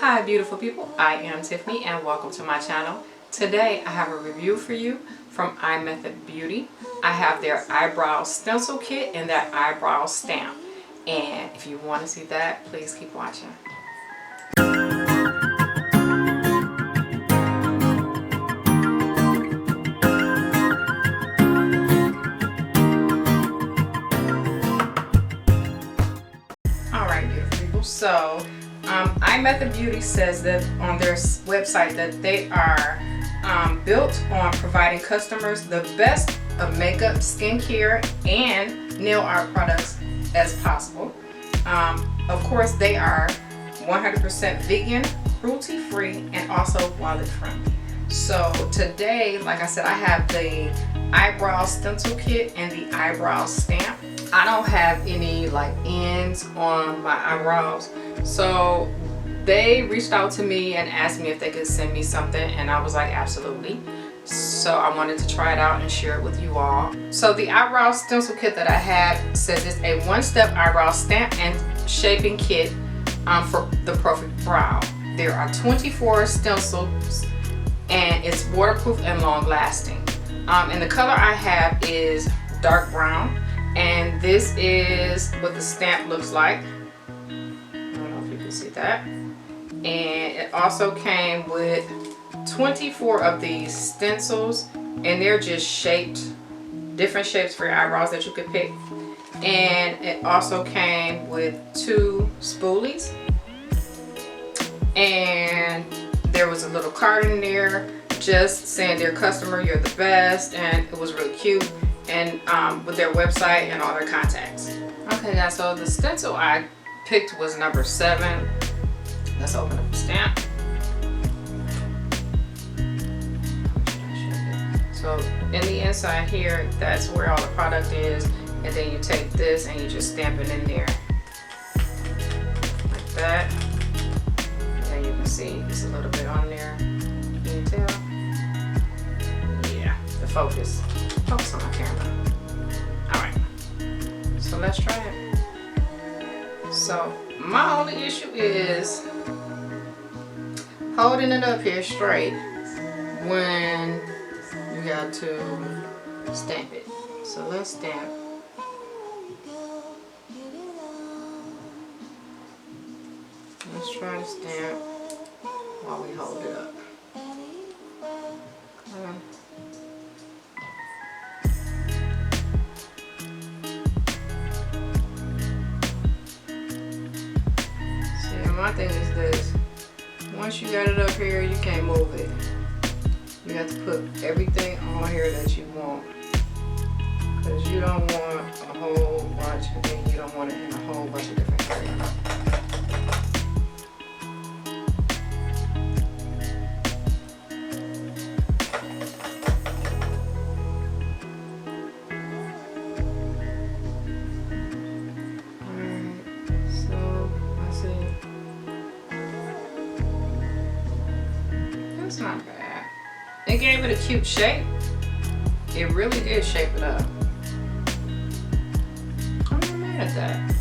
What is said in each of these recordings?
Hi beautiful people, I am Tiffany and welcome to my channel. Today I have a review for you from iMethod Beauty. I have their eyebrow stencil kit and their eyebrow stamp. And if you want to see that, please keep watching. Alright beautiful people, so iMethod Beauty says that on their website that they are built on providing customers the best of makeup, skincare, and nail art products as possible. Of course, they are 100% vegan, cruelty-free, and also wallet-friendly. So today, like I said, I have the eyebrow stencil kit and the eyebrow stamp. I don't have any like ends on my eyebrows, so they reached out to me and asked me if they could send me something, and I was like, absolutely. So I wanted to try it out and share it with you all. So the eyebrow stencil kit that I have says it's a one-step eyebrow stamp and shaping kit for the perfect brow. There are 24 stencils and it's waterproof and long-lasting. And the color I have is dark brown, and this is what the stamp looks like. I don't know if you can see that. And it also came with 24 of these stencils, and they're just shaped, different shapes for your eyebrows that you could pick. And it also came with 2 spoolies, and there was a little card in there just saying, dear customer, you're the best, and it was really cute, and with their website and all their contacts. Okay guys, so the stencil I picked was number 7. Let's open up the stamp. So in the inside here, that's where all the product is, and then you take this and you just stamp it in there like that. And you can see it's a little bit on there. Can you tell? Yeah, the focus on my camera. Alright, so let's try it. So my only issue is holding it up here straight when you got to stamp it. So let's stamp. Let's try to stamp while we hold it up. See, my thing is this. Once you got it up here, you can't move it. You have to put everything on here that you want, because you don't want a whole bunch, and then you don't want it in a whole bunch of different areas. It's not bad. It gave it a cute shape. It really did shape it up. I'm not mad at that.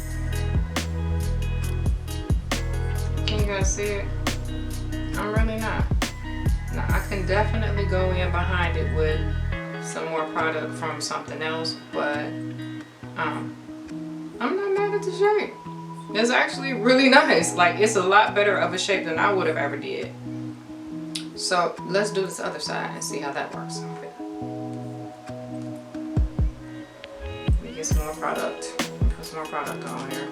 Can you guys see it? I'm really not. Now I can definitely go in behind it with some more product from something else, but I'm not mad at the shape. It's actually really nice. Like, it's a lot better of a shape than I would have ever did. So let's do this other side and see how that works. Let me get some more product. Put some more product on here.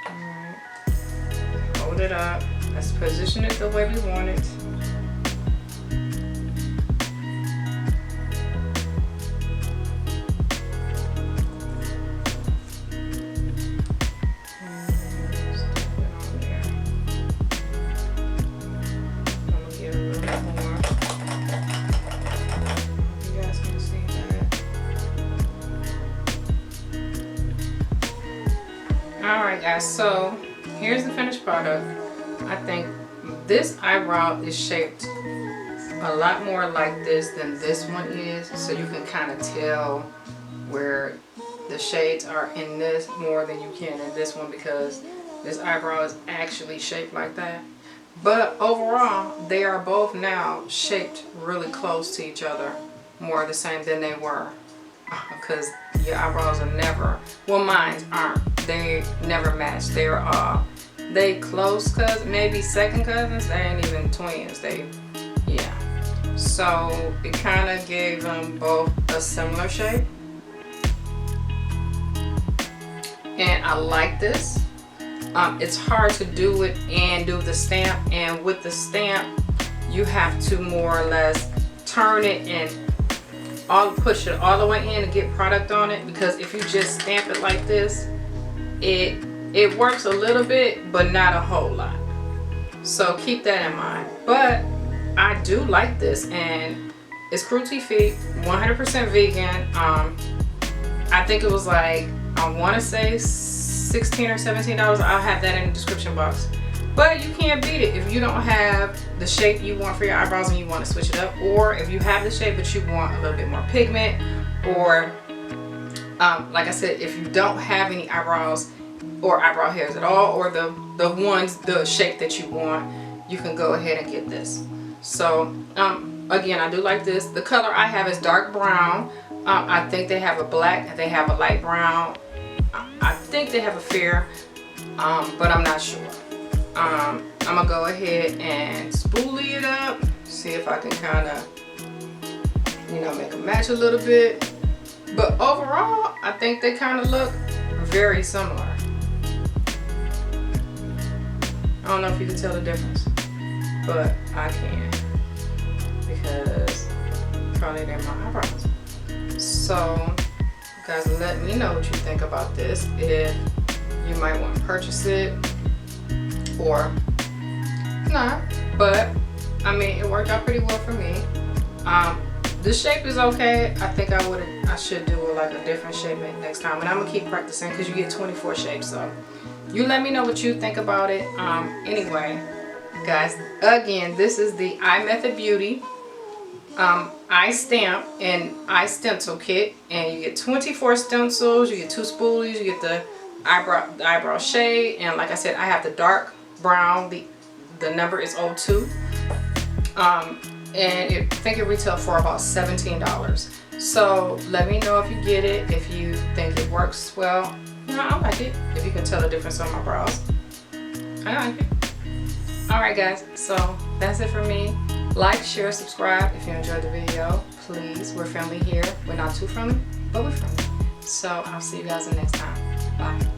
Alright. Hold it up. Let's position it the way we want it. Alright guys, so here's the finished product. I think this eyebrow is shaped a lot more like this than this one is, so you can kind of tell where the shades are in this more than you can in this one, because this eyebrow is actually shaped like that. But overall, they are both now shaped really close to each other, more the same than they were, because your eyebrows are never, well, mine aren't, they never match. They close cousins, maybe second cousins. They ain't even twins. Yeah. So it kind of gave them both a similar shape, and I like this. It's hard to do it and do the stamp, and with the stamp you have to more or less turn it and push it all the way in to get product on it, because if you just stamp it like this, it works a little bit but not a whole lot. So keep that in mind. But I do like this, and it's cruelty free, 100% vegan. I think it was like, I want to say $16 or $17. I'll have that in the description box. But you can't beat it if you don't have the shape you want for your eyebrows and you want to switch it up, or if you have the shape but you want a little bit more pigment, or like I said, if you don't have any eyebrows or eyebrow hairs at all, or the shape that you want, you can go ahead and get this. So again, I do like this. The color I have is dark brown. I think they have a black and they have a light brown. I think they have a fair, but I'm not sure. I'm gonna go ahead and spoolie it up, see if I can kind of, you know, make them match a little bit. But overall, I think they kind of look very similar. I don't know if you can tell the difference, but I can, because probably they're my eyebrows. So guys, let me know what you think about this, if you might want to purchase it or not. But I mean, it worked out pretty well for me. This shape is okay. I think I should do like a different shape next time, and I'm gonna keep practicing, because you get 24 shapes. So you let me know what you think about it. Anyway, guys, again, this is the iMethod Beauty eye stamp and eye stencil kit, and you get 24 stencils, you get 2 spoolies, you get the eyebrow shade, and like I said, I have the dark brown. The number is 02, and I think it retails for about $17. So let me know if you get it, if you think it works well. You know, I like it. If you can tell the difference on my brows, I like it. Alright guys, so that's it for me. Like, share, subscribe if you enjoyed the video. Please, we're friendly here. We're not too friendly, but we're friendly. So I'll see you guys the next time. Bye.